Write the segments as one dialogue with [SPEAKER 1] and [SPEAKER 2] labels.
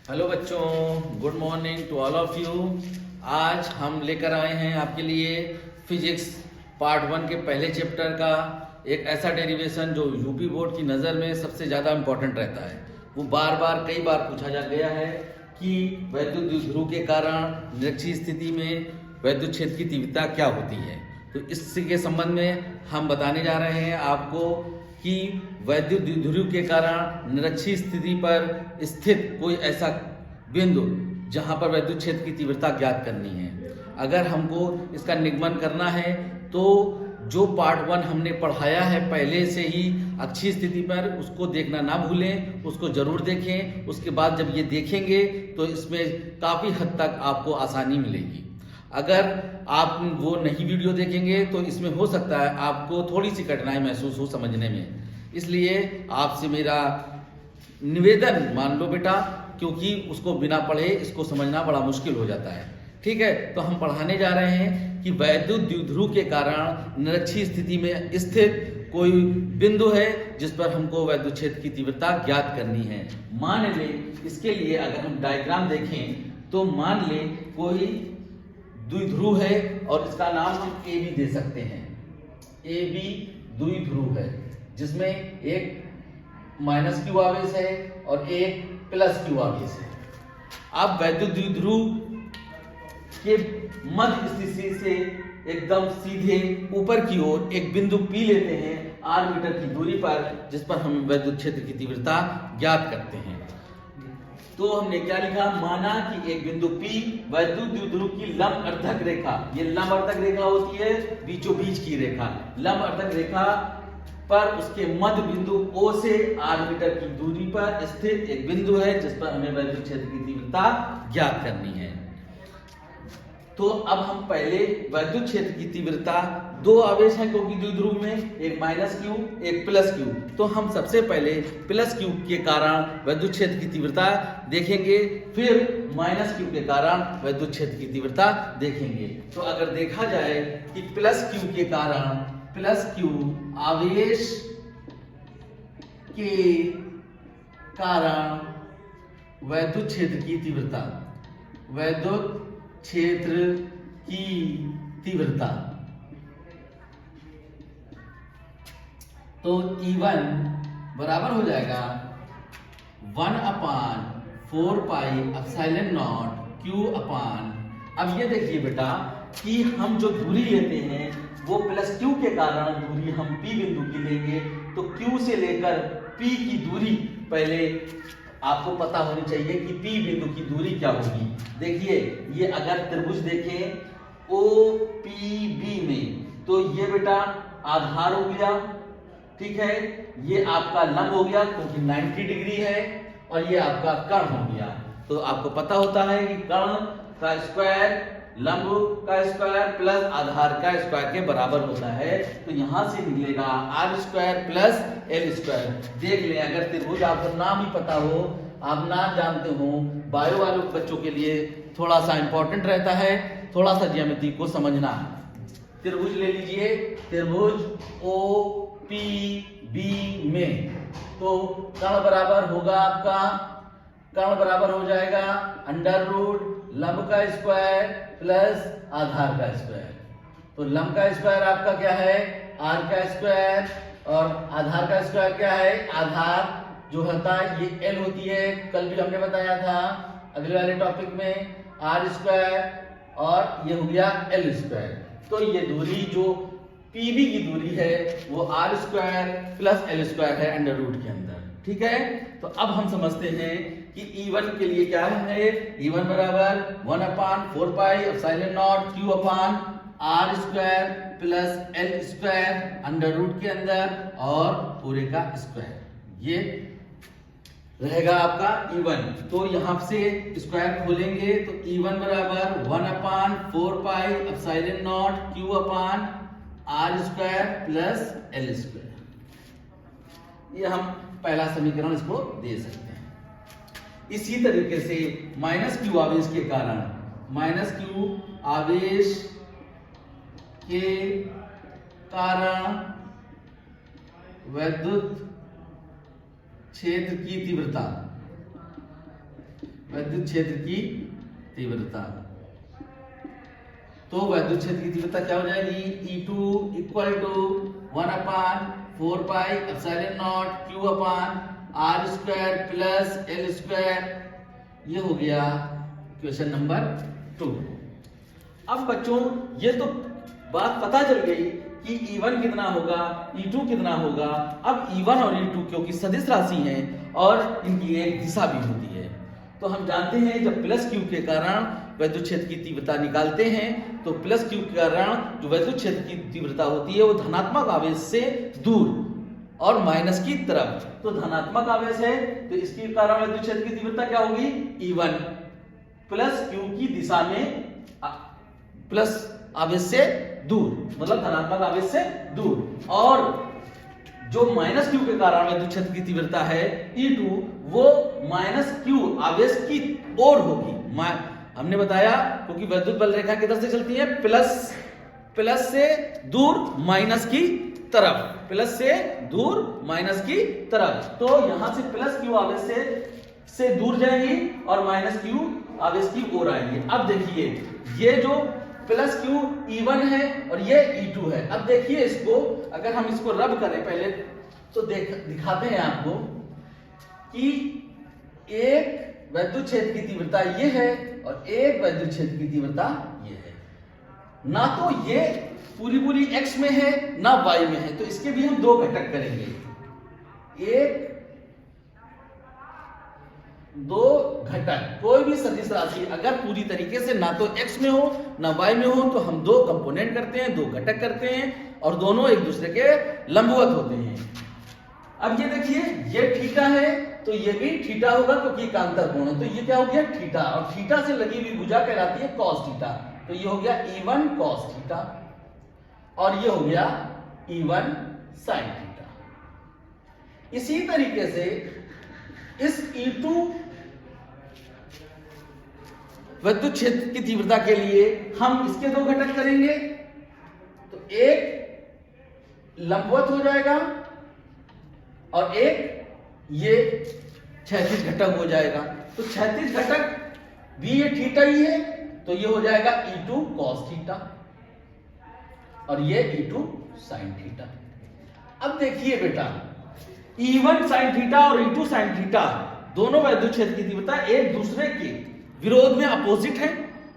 [SPEAKER 1] Hello बच्चों, good morning to all of you. आज हम लेकर आए हैं आपके लिए फिजिक्स पार्ट 1 के पहले चैप्टर का एक ऐसा डेरिवेशन जो यूपी बोर्ड की नज़र में सबसे ज़्यादा इम्पोर्टेंट रहता है। वो बार बार कई बार पूछा जा गया है कि वैद्युत द्विध्रुव के कारण निरक्षीय स्थिति में वैद्युत क्षेत्र की तीव्रता क्या होती है। तो इसी के संबंध में हम बताने जा रहे हैं आपको कि वैद्युत द्विध्रुव के कारण निरक्षीय स्थिति पर स्थित कोई ऐसा बिंदु जहां पर वैद्युत क्षेत्र की तीव्रता ज्ञात करनी है। अगर हमको इसका निगमन करना है तो जो पार्ट 1 हमने पढ़ाया है पहले से ही अक्षीय स्थिति पर, उसको देखना ना भूलें, उसको जरूर देखें। उसके बाद जब ये देखेंगे तो इसमें काफ़ी हद तक आपको आसानी मिलेगी। अगर आप वो नहीं वीडियो देखेंगे तो इसमें हो सकता है आपको थोड़ी सी कठिनाई महसूस हो समझने में। इसलिए आपसे मेरा निवेदन मान लो बेटा, क्योंकि उसको बिना पढ़े इसको समझना बड़ा मुश्किल हो जाता है। ठीक है, तो हम पढ़ाने जा रहे हैं कि वैद्युत द्विध्रुव के कारण निरक्षीय स्थिति में स्थित कोई बिंदु है जिस पर हमको वैद्युत क्षेत्र की तीव्रता ज्ञात करनी है। मान ले इसके लिए अगर हम डायग्राम देखें तो मान ले कोई द्विध्रुव है और इसका नाम हम ए बी दे सकते हैं। ए बी द्विध्रुव है जिसमें एक माइनस क्यू आवेश है और एक प्लस क्यू आवेश है। अब वैद्युत द्विध्रुव के मध्य स्थिति से एकदम सीधे ऊपर की ओर एक बिंदु पी लेते हैं r मीटर की दूरी पर, जिस पर हम वैद्युत क्षेत्र की तीव्रता ज्ञात करते हैं। तो हमने क्या लिखा, माना कि एक बिंदु P वैद्युत द्विध्रुव की लंब अर्धक रेखा, ये लंब अर्धक रेखा होती है बीचों बीच की रेखा, लंब अर्धक रेखा पर उसके मध्य बिंदु O से r मीटर की दूरी पर स्थित एक बिंदु है जिस पर हमें वैद्युत क्षेत्र की तीव्रता ज्ञात करनी है। तो अब हम पहले वैद्युत क्षेत्र की तीव्रता, दो आवेश हैं क्योंकि द्विध्रुव में, एक माइनस क्यू एक प्लस क्यू, तो हम सबसे पहले प्लस क्यू के कारण वैद्युत क्षेत्र की तीव्रता देखेंगे, फिर माइनस क्यू के कारण वैद्युत क्षेत्र की तीव्रता देखेंगे। तो अगर देखा जाए कि प्लस क्यू के कारण, प्लस क्यू आवेश के कारण वैद्युत क्षेत्र की तीव्रता, वैद्युत क्षेत्र की तीव्रता, तो E1 बराबर हो जाएगा 1/4πε0 Q अपान। अब ये देखिए बेटा कि हम जो दूरी लेते हैं वो प्लस Q के कारण दूरी हम P बिंदु की लेंगे, तो Q से लेकर P की दूरी पहले आपको पता होनी चाहिए कि P बिंदु की दूरी क्या होगी। देखिए ये अगर त्रिभुज देखें OPB में, तो ये बेटा आधार हो गया, ठीक है, ये आपका लंब हो गया क्योंकि 90 डिग्री है, और ये आपका कर्ण हो गया। तो आपको पता होता है कि कर्ण का स्क्वायर लंब का स्क्वायर प्लस आधार का स्क्वायर के बराबर होता है। तो यहां से निकलेगा r square plus l square. देख लें, अगर त्रिभुज आपको नाम ही पता हो, आप नाम जानते हो, बायो वाले बच्चों के लिए थोड़ा सा इंपॉर्टेंट रहता है थोड़ा सा ज्यामिति को समझना। त्रिभुज ले लीजिए, त्रिभुज OPB में, तो कर्ण बराबर होगा आपका, कर्ण बराबर हो जाएगा अंडर रूट लंब का स्क्वायर प्लस आधार का स्क्वायर। तो लंब का स्क्वायर आपका क्या है, r का स्क्वायर, और आधार का स्क्वायर क्या है, आधार जो होता है ये l होती है, कल भी हमने बताया था अगले वाले टॉपिक में, r स्क्वायर और ये हो गया l स्क्वायर। तो ये दूरी जो PB की दूरी है वो r square plus l square है अंडर रूट के अंदर। ठीक है, तो अब हम समझते हैं कि E1 के लिए क्या है, E1 बराबर 1/4πε0 Q upon r square plus l square under root के अंदर और पूरे का स्क्वायर, ये रहेगा आपका E1। तो यहाँ से स्क्वायर खोलेंगे तो E1 बराबर 1/4πε0 Q upon r square plus l square. ये हम पहला समीकरण इसको दे सकते हैं। इसी तरीके से माइनस क्यू आवेश के कारण, माइनस क्यू आवेश के कारण वैद्युत क्षेत्र की तीव्रता, विद्युत क्षेत्र की तीव्रता। तो विद्युत क्षेत्र की तीव्रता क्या हो जाएगी, E2 equal to 1/4 pi epsilon naught Q upon R square plus L square. ये हो गया क्वेश्चन नंबर 2। अब बच्चों ये तो बात पता चल गई कि E1 कितना होगा, E2 कितना होगा। अब E1 और E2 क्योंकि सदिश राशि हैं और इनकी एक दिशा भी होती है, तो हम जानते हैं जब प्लस Q के कारण विद्युत क्षेत्र की तीव्रता निकालते हैं तो प्लस Q के कारण जो विद्युत क्षेत्र की तीव्रता होती है वो धनात्मक आवेश से दूर और माइनस की तरफ। तो धनात्मक आवेश है तो इसके कारण विद्युत क्षेत्र की तीव्रता क्या होगी, E1 प्लस Q की दिशा में प्लस आवेश से दूर, मतलब धनात्मक आवेश से दूर। और जो माइनस Q के कारण विद्युत क्षेत्र की तीव्रता है E2 वो माइनस Q आवेश की ओर होगी। हमने बताया क्योंकि विद्युत बल रेखा किधर से चलती है, प्लस से दूर माइनस की तरफ, प्लस से दूर माइनस की तरफ। तो यहां से प्लस Q आवेश से दूर जाएंगी और माइनस Q आवेश की ओर आएंगे। अब देखिए ये जो प्लस Q E1 है और ये E2 है। अब देखिए इसको अगर हम इसको रब करें पहले तो दिखाते हैं आपको कि एक विद्युत क्षेत्र की तीव्रता ये है और एक विद्युत क्षेत्र की तीव्रता ये है। ना तो ये पूरी x में है ना y में है, तो इसके भी हम दो घटक करेंगे। दो घटक, कोई भी सदिश राशि अगर पूरी तरीके से ना तो x में हो ना y में हो तो हम दो कंपोनेंट करते हैं, दो घटक करते हैं और दोनों एक दूसरे के लंबवत होते हैं। अब ये देखिए ये थीटा है तो ये भी थीटा होगा क्योंकि एकांतर कोण है, तो ये क्या हो गया थीटा, और थीटा से लगी हुई भुजा कहलाती है cos थीटा। तो ये हो गया E1 cos थीटा और ये हो गया E1 sin थीटा। इसी तरीके से इस E2 विद्युत क्षेत्र की तीव्रता के लिए हम इसके दो घटक करेंगे, तो एक लंबवत हो जाएगा और एक ये क्षैतिज घटक हो जाएगा। तो क्षैतिज घटक भी ये थीटा ही है तो ये हो जाएगा E2 cos थीटा और ये E2 sin थीटा। अब देखिए बेटा E1 sin थीटा और E2 sin थीटा दोनों विद्युत क्षेत्र की तीव्रता एक दूसरे के विरोध में अपोजिट है,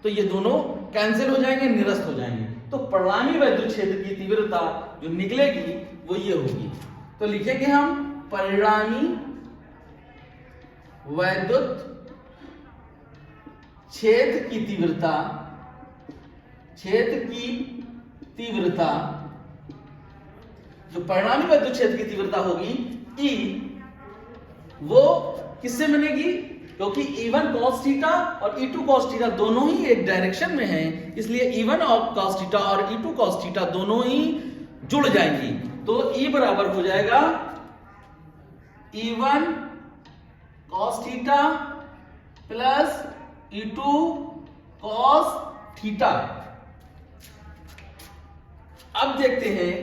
[SPEAKER 1] तो ये दोनों कैंसिल हो जाएंगे, निरस्त हो जाएंगे। तो परिणामी विद्युत क्षेत्र की तीव्रता जो निकलेगी वो ये होगी। तो लिखेंगे हम परिणामी विद्युत क्षेत्र की तीव्रता, जो परिणामी विद्युत क्षेत्र की तीव्रता होगी E, वो किससे बनेगी, क्योंकि E1 cos थीटा और E2 cos थीटा दोनों ही एक डायरेक्शन में हैं, इसलिए E1 cos थीटा और E2 cos थीटा दोनों ही जुड़ जाएंगी। तो E बराबर हो जाएगा E1 cos theta plus E2 cos theta. अब देखते हैं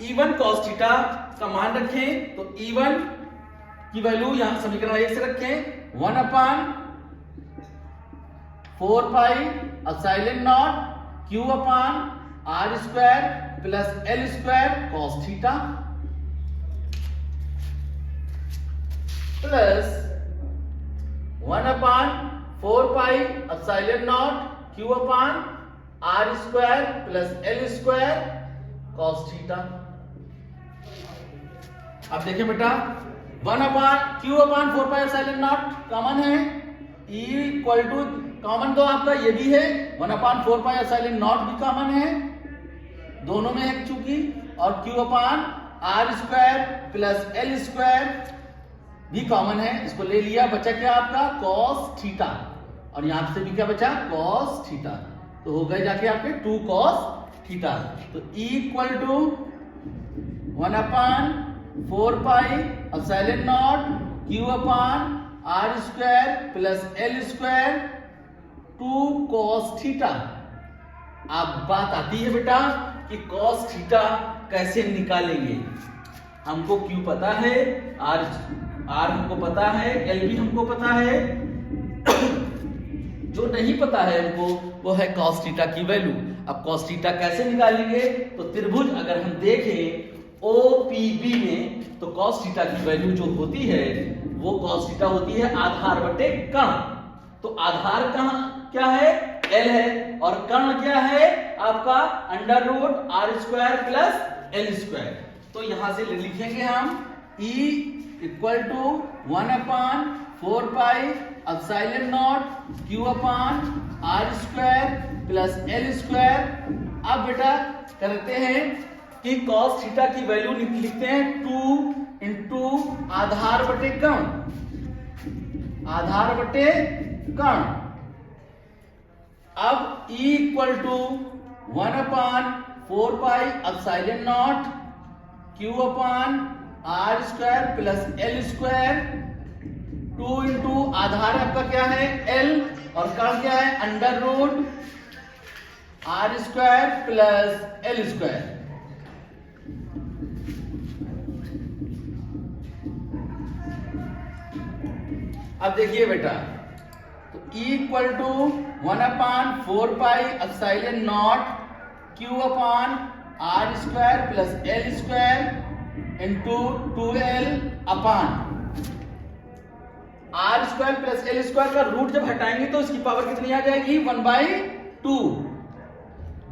[SPEAKER 1] E1 cos थीटा का मान रखें तो E1 की वैल्यू यहां समीकरण 1 से रखें 1/4 pi epsilon naught Q upon R square plus L square cos theta plus 1/4 pi epsilon naught Q upon R square plus L square cos theta. अब देखें बेटा 1/Q/4 pi epsilon not common है, E equal two common तो आपका ये भी है 1/4 pi epsilon not भी कॉमन है दोनों में है चूंकि, और Q/R square plus L square भी कॉमन है, इसको ले लिया, बचा क्या आपका cos थीटा और यहां से भी क्या बचा cos थीटा, तो हो गए जाके आपके 2 cos थीटा। तो E equal to 1/4 pi epsilon naught Q/R square plus L square 2 cos theta. अब बात आती है बेटा कि cos थीटा कैसे निकालेंगे। हमको Q पता है, R आर हमको पता है, एल भी हमको पता है। जो नहीं पता है हमको वो है cos थीटा की वैल्यू। अब cos थीटा कैसे निकालेंगे? तो त्रिभुज अगर हम देखें OPB में तो cos थीटा की वैल्यू जो होती है वो cos थीटा होती है आधार बटे कर्ण। तो आधार कहाँ क्या है? L है, और कर्ण क्या है आपका? Under root R square plus L square. तो यहां से लिखेंगे हम E equal to 1/4 pi epsilon naught Q upon R square plus L square. अब बेटा करते हैं कि cos थीटा की वैल्यू लिखते हैं 2 इंटू आधार बटे कर्ण, आधार बटे कर्ण। अब E equal to 1/4 pi epsilon naught Q upon R square plus L square. 2 into आधार आपका क्या है? L, और कर्ण क्या है? Under root R square plus L square. अब देखिए बेटा, तो E equal to 1/4 pi epsilon naught Q upon R square plus L square into 2L upon R square plus L square का रूट जब हटाएंगे तो इसकी पावर कितनी आ जाएगी? 1/2।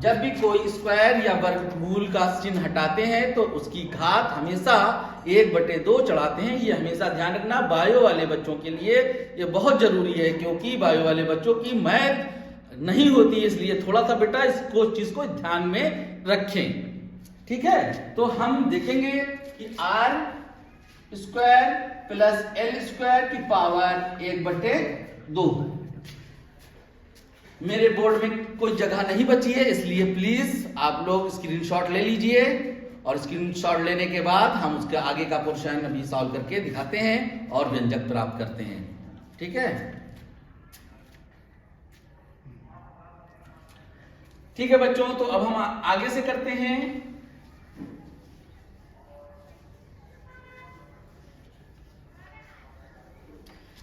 [SPEAKER 1] जब भी कोई स्क्वायर या वर्गमूल का चिन्ह हटाते हैं तो उसकी घात हमेशा 1/2 चढ़ाते हैं। ये हमेशा ध्यान रखना, बायो वाले बच्चों के लिए ये बहुत जरूरी है, क्योंकि बायो वाले बच्चों की मैथ नहीं होती, इसलिए थोड़ा सा बेटा इसको चीज को ध्यान में रखें। ठीक है, तो हम देखेंगे कि R square plus L square की पावर 1/2। मेरे बोर्ड में कोई जगह नहीं बची है, इसलिए प्लीज आप लोग स्क्रीनशॉट ले लीजिए, और स्क्रीनशॉट लेने के बाद हम उसके आगे का क्वेश्चन अभी सॉल्व करके दिखाते हैं और व्यंजक प्राप्त करते हैं। ठीक है, ठीक है बच्चों, तो अब हम आगे से करते हैं।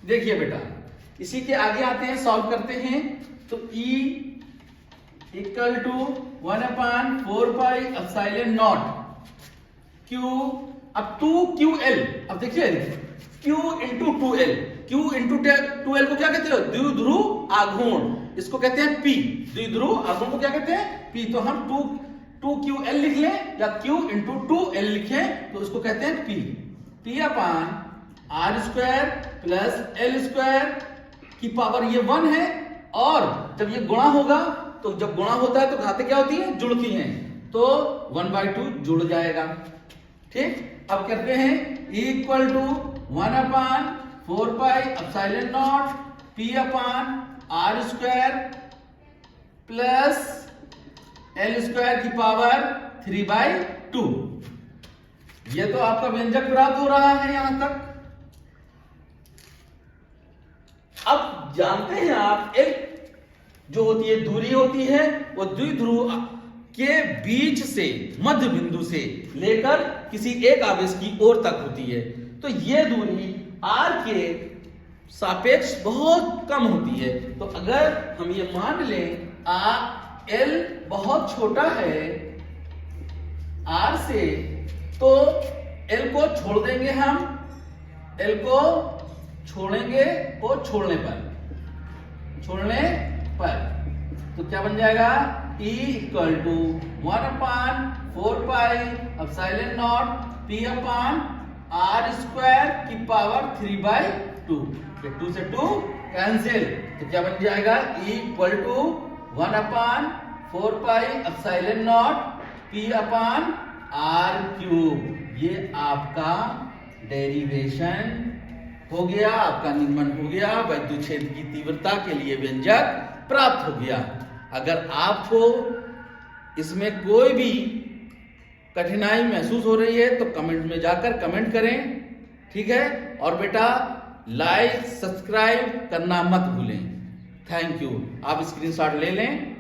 [SPEAKER 1] देखिए बेटा, इसी के आगे आते हैं, सॉल्व करते हैं। तो E equal to 1/4 pi epsilon naught Q, अब 2QL। अब देखिए Q into 2L, Q into 2L को क्या कहते हो? द्विध्रुव आघूर्ण, इसको कहते हैं P। द्विध्रुव आघूर्ण को क्या कहते हैं? P। तो हम 2QL लिख लें या Q इंटू 2L लिखें तो उसको कहते हैं P। P upon R square plus L square की पावर ये 1 है, और जब ये गुणा होगा तो जब गुणा होता है तो घातें क्या होती हैं? जुड़ती हैं, तो 1/2 जुड़ जाएगा। ठीक, अब करते हैं E equal to 1/4 pi epsilon naught P upon R square plus L square की पावर 3/2। ये तो आपका व्यंजक प्राप्त हो रहा है यहां तक। अब जानते हैं आप, एक जो होती है दूरी होती है वो द्विध्रुव के बीच से, मध्य बिंदु से लेकर किसी एक आवेश की ओर तक होती है। तो ये दूरी r के सापेक्ष बहुत कम होती है। तो अगर हम ये मान लें L बहुत छोटा है r से, तो L को छोड़ देंगे हम, L को छोड़ेंगे, को छोड़ने पर तो क्या बन जाएगा? E equal to 1/4 pi epsilon naught P upon R square की पावर 3/2। 2 से 2 कैंसिल, तो क्या बन जाएगा? E equal to 1/4 pi epsilon naught P upon R cube. ये आपका डेरिवेशन हो गया, आपका निगमन हो गया, वैद्युत क्षेत्र की तीव्रता के लिए व्यंजक प्राप्त हो गया। अगर आपको इसमें कोई भी कठिनाई महसूस हो रही है तो कमेंट में जाकर कमेंट करें। ठीक है, और बेटा लाइक सब्सक्राइब करना मत भूलें। Thank you. आप स्क्रीनशॉट ले लें।